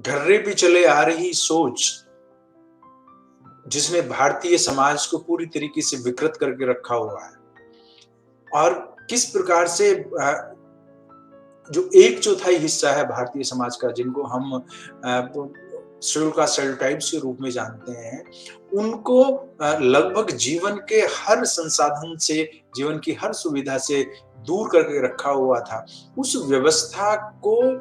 ढर्रे पे चले आ रही सोच, जिसने भारतीय समाज को पूरी तरीके से विकृत करके रखा हुआ है, और किस प्रकार से जो एक चौथाई हिस्सा है भारतीय समाज का, जिनको हम शेड्यूल कास्ट स्टेरियोटाइप्स के रूप में जानते हैं, उनको लगभग जीवन के हर संसाधन से, जीवन की हर सुविधा से दूर करके रखा हुआ था। उस व्यवस्था को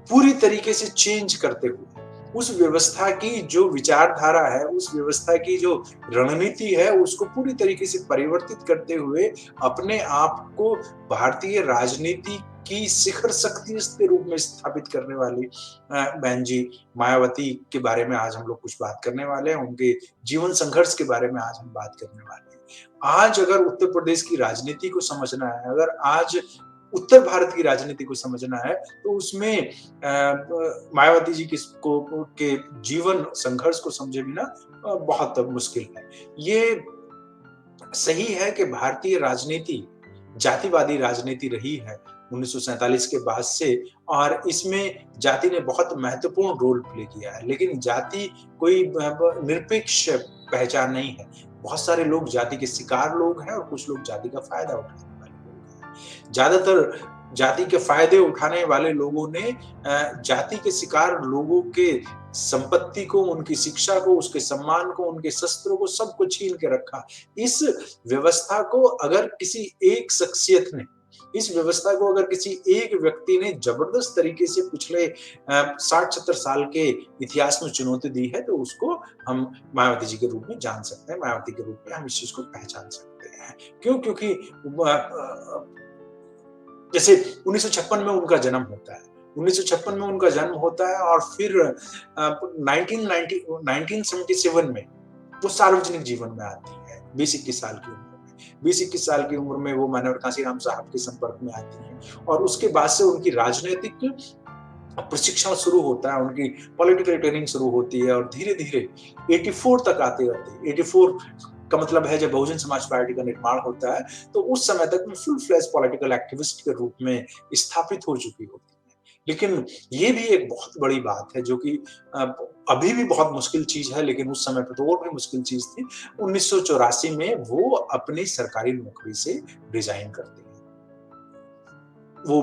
पूरी तरीके से चेंज करते हुए, उस व्यवस्था की जो विचारधारा है, उस व्यवस्था की जो रणनीति है, उसको पूरी तरीके से परिवर्तित करते हुए अपने आप को भारतीय राजनीति की शिखर शक्ति के रूप में स्थापित करने वाली बहन जी मायावती के बारे में आज हम लोग कुछ बात करने वाले हैं। उनके जीवन संघर्ष के बारे में आज हम बात करने वाले हैं। आज अगर उत्तर प्रदेश की राजनीति को समझना है, अगर आज उत्तर भारत की राजनीति को समझना है, तो उसमें मायावती जी के जीवन संघर्ष को समझे बिना बहुत मुश्किल है। ये सही है कि भारतीय राजनीति जातिवादी राजनीति रही है 1947 के बाद से, और इसमें जाति ने बहुत महत्वपूर्ण रोल प्ले किया है। लेकिन जाति कोई निरपेक्ष पहचान नहीं है। बहुत सारे लोग जाति के शिकार लोग हैं और कुछ लोग जाति का फायदा उठाने वाले लोग हैं। ज्यादातर जाति के फायदे उठाने वाले लोगों ने जाति के शिकार लोगों के संपत्ति को, उनकी शिक्षा को, उसके सम्मान को, उनके शस्त्रों को, सबको छीन के रखा। इस व्यवस्था को अगर किसी एक शख्सियत ने, इस व्यवस्था को अगर किसी एक व्यक्ति ने जबरदस्त तरीके से पिछले 60-70 साल के इतिहास में चुनौती दी है, तो उसको हम मायावती जी के रूप में जान सकते हैं, मायावती के रूप में हम इस चीज को पहचान सकते हैं। क्यों? क्योंकि जैसे 1956 में उनका जन्म होता है, 1956 में उनका जन्म होता है, और फिर 1977 में वो सार्वजनिक जीवन में आती है 20-21 साल की उम्र में। 20-21 साल की उम्र में वो मानव कांशीराम साहब के संपर्क में आती हैं, और उसके बाद से उनकी राजनीतिक प्रशिक्षण शुरू होता है, उनकी पॉलिटिकल ट्रेनिंग शुरू होती है, और धीरे धीरे 84 तक आते रहते। 84 का मतलब है जब बहुजन समाज पार्टी का निर्माण होता है, तो उस समय तक वो फुल फ्लैश पॉलिटिकल एक्टिविस्ट के रूप में स्थापित हो चुकी होती है। लेकिन ये भी एक बहुत बड़ी बात है, जो कि अभी भी बहुत मुश्किल चीज है, लेकिन उस समय पर तो और भी मुश्किल चीज थी। 1984 में वो अपनी सरकारी नौकरी से रिजाइन करते हैं। वो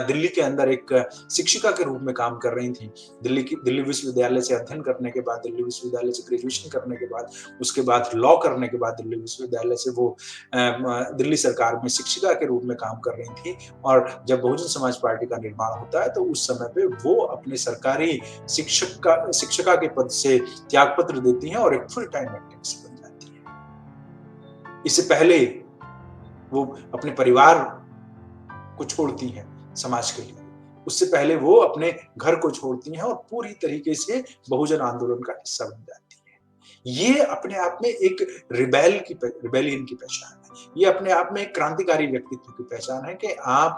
दिल्ली के अंदर एक शिक्षिका के रूप में काम कर रही थी। दिल्ली विश्वविद्यालय से अध्ययन करने के बाद, दिल्ली विश्वविद्यालय से ग्रेजुएशन करने के बाद, उसके बाद लॉ करने के बाद दिल्ली विश्वविद्यालय से वो दिल्ली सरकार में शिक्षिका के रूप में काम कर रही थी। और जब बहुजन समाज पार्टी का निर्माण होता है, तो उस समय पे वो अपने सरकारी शिक्षिका के पद से त्यागपत्र देती हैं और एक फुल टाइम एक्टिविस्ट बन जाती है। इससे पहले वो अपने परिवार को छोड़ती हैं समाज के लिए, उससे पहले वो अपने घर को छोड़ती हैं और पूरी तरीके से बहुजन आंदोलन का हिस्सा बन जाती है। ये अपने आप में एक रिबेलियन की पहचान है। ये अपने आप में एक क्रांतिकारी व्यक्तित्व की पहचान है कि आप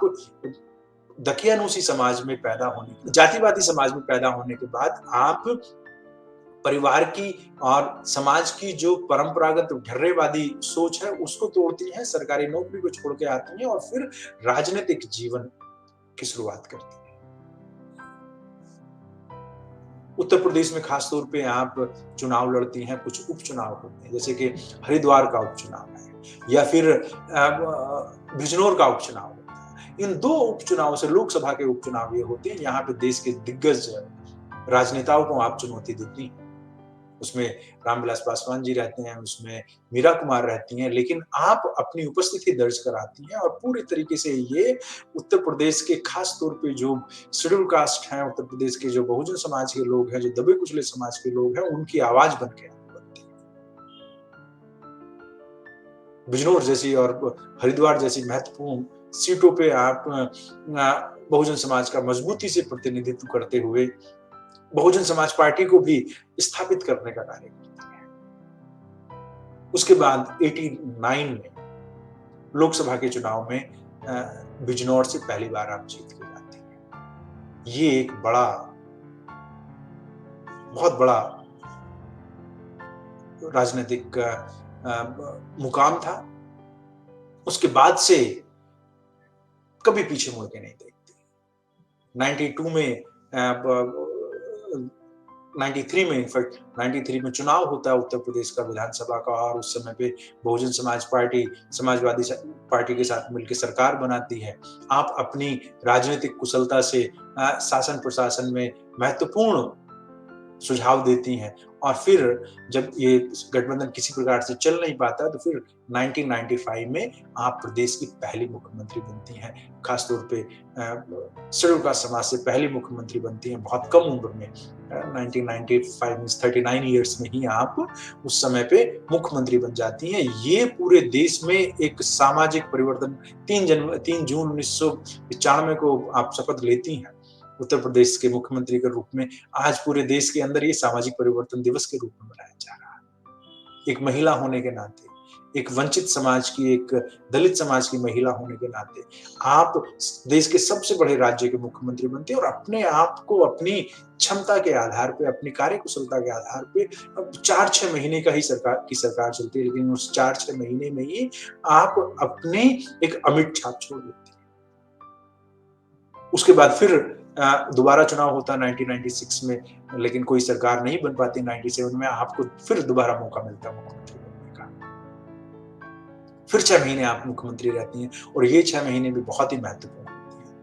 दकियानूसी समाज में पैदा होने, जातिवादी समाज में पैदा होने के बाद आप परिवार की और समाज की जो परंपरागत ढर्रेवादी सोच है, उसको तोड़ती हैं, सरकारी नौकरी को छोड़ के आती हैं, और फिर राजनीतिक जीवन की शुरुआत करती हैं। उत्तर प्रदेश में खासतौर पे आप चुनाव लड़ती हैं, कुछ उपचुनाव होते हैं, जैसे कि हरिद्वार का उपचुनाव है, या फिर बिजनौर का उपचुनाव होता है। इन दो उपचुनावों से, लोकसभा के उपचुनाव ये होते हैं, यहाँ पे देश के दिग्गज राजनेताओं को आप चुनौती देती हैं। उसमें रामविलास पासवान जी रहते हैं, उसमें मीरा कुमार रहती हैं, लेकिन आप अपनी उपस्थिति दर्ज कराती हैं, और पूरी तरीके से ये उत्तर प्रदेश के खास तौर पे जो शेड्यूल कास्ट हैं, उत्तर प्रदेश के जो बहुजन समाज के लोग हैं, जो दबे कुचले समाज के लोग हैं, उनकी आवाज बन के बनती है। बिजनौर जैसी और हरिद्वार जैसी महत्वपूर्ण सीटों पे आप बहुजन समाज का मजबूती से प्रतिनिधित्व करते हुए बहुजन समाज पार्टी को भी स्थापित करने का कार्य करती है। उसके बाद 89 में लोकसभा के चुनाव में बिजनौर से पहली बार आप जीत के जाती हैं। ये एक बहुत बड़ा राजनीतिक मुकाम था। उसके बाद से कभी पीछे मुड़ के नहीं देखती। 92 में 93 में, इनफैक्ट 93 में चुनाव होता है उत्तर प्रदेश का विधानसभा का, और उस समय पे बहुजन समाज पार्टी समाजवादी पार्टी के साथ मिलकर सरकार बनाती है। आप अपनी राजनीतिक कुशलता से शासन प्रशासन में महत्वपूर्ण सुझाव देती हैं, और फिर जब ये गठबंधन किसी प्रकार से चल नहीं पाता, तो फिर 1995 में आप प्रदेश की पहली मुख्यमंत्री बनती हैं। खासतौर पे शेड्यूल कास्ट समाज से पहली मुख्यमंत्री बनती हैं बहुत कम उम्र में। 1995 मीन्स 39 ईयर्स में ही आप उस समय पे मुख्यमंत्री बन जाती हैं। ये पूरे देश में एक सामाजिक परिवर्तन, 3 जून 1995 को आप शपथ लेती हैं उत्तर प्रदेश के मुख्यमंत्री के रूप में। आज पूरे देश के अंदर ये सामाजिक परिवर्तन दिवस के रूप में मनाया जा रहा है। एक महिला होने के नाते, एक वंचित समाज की, एक दलित समाज की महिला होने के नाते आप देश के सबसे बड़े राज्य के मुख्यमंत्री बनते हैं, और अपने आप को अपनी क्षमता के आधार पे, अपनी कार्यकुशलता के आधार पे 4-6 महीने का ही सरकार चलती है, लेकिन उस 4-6 महीने में ही आप अपनी एक अमिट छाप छोड़ देती है। उसके बाद फिर दोबारा चुनाव होता है 1996 में, लेकिन कोई सरकार नहीं बन पाती। 97 में आपको फिर दोबारा मौका मिलता है मुख्यमंत्री बनने का। फिर 6 महीने आप मुख्यमंत्री रहती हैं, और ये 6 महीने भी बहुत ही महत्वपूर्ण होती हैं।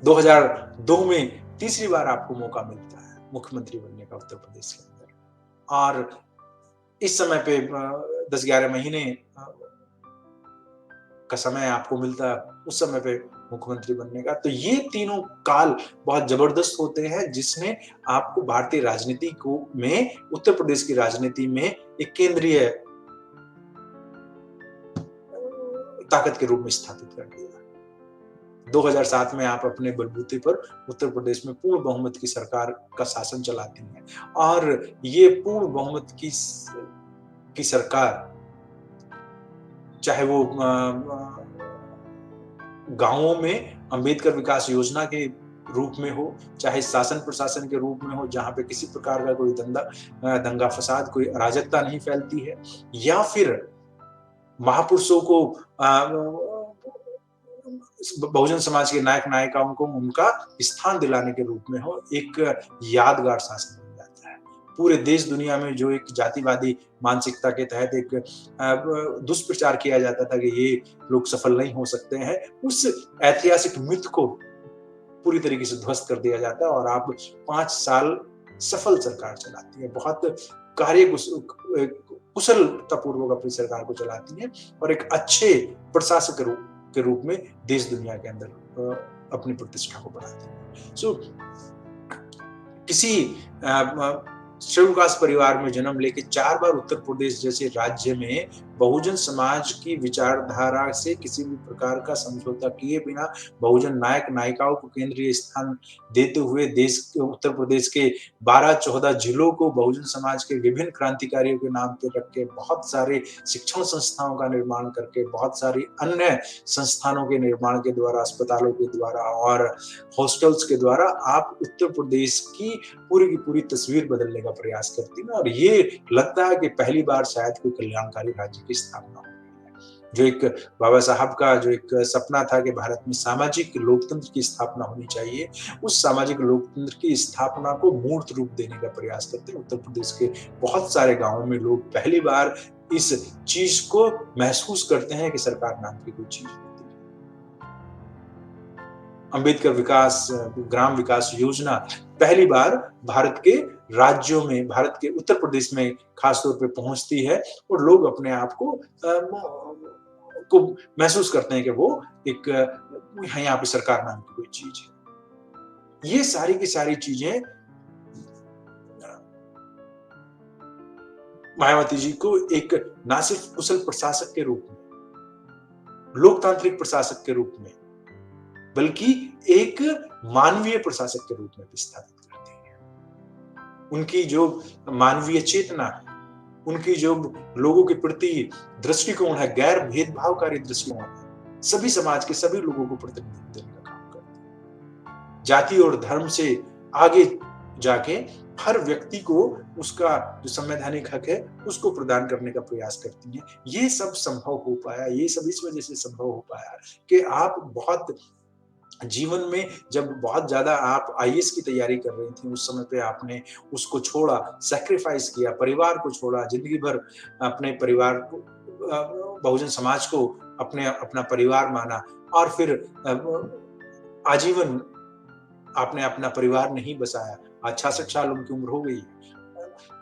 2002 में तीसरी बार आपको मौका मिलता है मुख्यमंत्री बनने का उत्तर प्रदेश के अंदर, और इस समय पे 10-11 महीने का समय आपको मिलता है उस समय पे मुख्यमंत्री बनने का। तो ये तीनों काल बहुत जबरदस्त होते हैं, जिसने आपको भारतीय राजनीति में, उत्तर प्रदेश की राजनीति में एक केंद्रीय ताकत के रूप में स्थापित कर दिया। 2007 में आप अपने बलबूते पर उत्तर प्रदेश में पूर्ण बहुमत की सरकार का शासन चलाती हैं, और ये पूर्ण बहुमत की सरकार, चाहे वो गांवों में अंबेडकर विकास योजना के रूप में हो, चाहे शासन प्रशासन के रूप में हो, जहां पे किसी प्रकार का कोई दंगा फसाद, कोई अराजकता नहीं फैलती है, या फिर महापुरुषों को, बहुजन समाज के नायक नायिकाओं को उनका स्थान दिलाने के रूप में हो, एक यादगार शासन बन जाता है। पूरे देश दुनिया में जो एक जातिवादी मानसिकता के तहत एक दुष्प्रचार किया जाता था कि ये लोग सफल नहीं हो सकते हैं, उस ऐतिहासिक मिथ को पूरी तरीके से ध्वस्त कर दिया जाता है, और आप 5 साल सफल सरकार चलाती है, बहुत कुशलतापूर्वक अपनी सरकार को चलाती है, और एक अच्छे प्रशासक के रूप में देश दुनिया के अंदर अपनी प्रतिष्ठा को बढ़ाती है। सो किसी शेड्यूल कास्ट परिवार में जन्म लेके 4 बार उत्तर प्रदेश जैसे राज्य में बहुजन समाज की विचारधारा से किसी भी प्रकार का समझौता किए बिना, बहुजन नायक नायिकाओं को केंद्रीय स्थान देते हुए, उत्तर प्रदेश के 12-14 जिलों को बहुजन समाज के विभिन्न क्रांतिकारियों के नाम पे रख के, बहुत सारे शिक्षण संस्थाओं का निर्माण करके, बहुत सारी अन्य संस्थानों के निर्माण के द्वारा, अस्पतालों के द्वारा और हॉस्टल्स के द्वारा आप उत्तर प्रदेश की पूरी तस्वीर बदलने का प्रयास करती है, और ये लगता है कि पहली बार शायद कोई कल्याणकारी राज्य की स्थापना हो रही है। जो एक बाबा साहब का जो एक सपना था कि भारत में सामाजिक लोकतंत्र की स्थापना होनी चाहिए, उस सामाजिक लोकतंत्र की स्थापना को मूर्त रूप देने का प्रयास करते हैं। उत्तर प्रदेश के बहुत सारे गांवों में लोग पहली बार इस चीज को महसूस करते हैं कि सरकार नाम की कोई चीज होती है। अंबेडकर ग्राम विकास योजना पहली बार भारत के राज्यों में, भारत के उत्तर प्रदेश में खासतौर पे पहुंचती है, और लोग अपने आप को महसूस करते हैं कि वो एक यहाँ पे सरकार नाम की कोई चीज है। ये सारी की सारी चीजें मायावती जी को एक ना सिर्फ कुशल प्रशासक के रूप में, लोकतांत्रिक प्रशासक के रूप में, बल्कि एक मानवीय प्रशासक के रूप में विस्थापित करती है। उनकी जो मानवीय चेतना, उनकी जो लोगों के प्रति दृष्टिकोण है, गैर भेदभावकारी दृष्टिकोण है, सभी समाज के सभी लोगों को प्रतिनिधित्व देने का काम करती है। जाति और धर्म से आगे जाके हर व्यक्ति को उसका जो संवैधानिक हक है उसको प्रदान करने का प्रयास करती है। ये सब संभव हो पाया, ये सब इस वजह से संभव हो पाया कि आप बहुत जीवन में जब बहुत ज़्यादा आप आईएएस की तैयारी कर रही थीं, उस समय पे आपने उसको छोड़ा, सैक्रिफाइस किया, परिवार को छोड़ा, ज़िंदगी भर अपने परिवार को बहुजन समाज को अपना परिवार माना और फिर आजीवन आपने अपना परिवार नहीं बसाया। आज 66 साल उनकी उम्र हो गई है।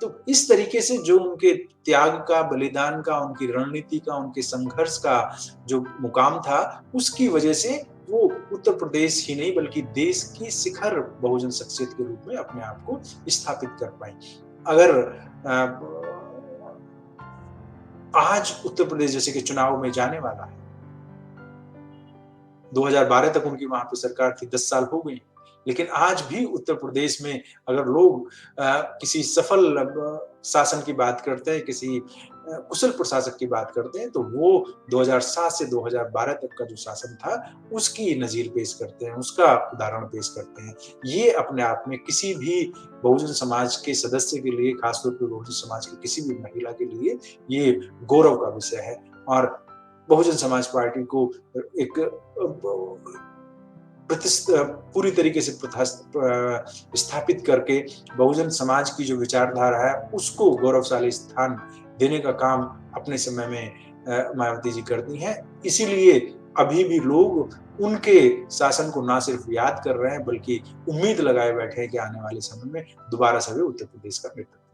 तो इस तरीके से जो उनके त्याग का, बलिदान का, उनकी रणनीति का, उनके संघर्ष का जो मुकाम था, उसकी वजह से वो उत्तर प्रदेश ही नहीं बल्कि देश की शिखर बहुजन शख्सियत के रूप में अपने आप को स्थापित कर पाई। अगर आज उत्तर प्रदेश जैसे कि चुनाव में जाने वाला है, 2012 तक उनकी वहाँ पे सरकार थी, 10 साल हो गए। लेकिन आज भी उत्तर प्रदेश में अगर लोग किसी सफल शासन की बात करते हैं, किसी कुशल प्रशासक की बात करते हैं, तो वो 2007 से 2012 तक का जो शासन था, उसकी नज़ीर पेश करते हैं, उसका उदाहरण पेश करते हैं। ये अपने आप में किसी भी बहुजन समाज के सदस्य के लिए, खासतौर पे बहुजन समाज की किसी भी महिला के लिए, ये गौरव का विषय है और बहुजन समाज पार्टी को एक पूरी तरीके से स्थापित करके बहुजन समाज की जो विचारधारा है, उसको गौरवशाली स्थान देने का काम अपने समय में मायावती जी करती हैं। इसीलिए अभी भी लोग उनके शासन को ना सिर्फ याद कर रहे हैं, बल्कि उम्मीद लगाए बैठे हैं कि आने वाले समय में दोबारा से वे उत्तर प्रदेश का नेतृत्व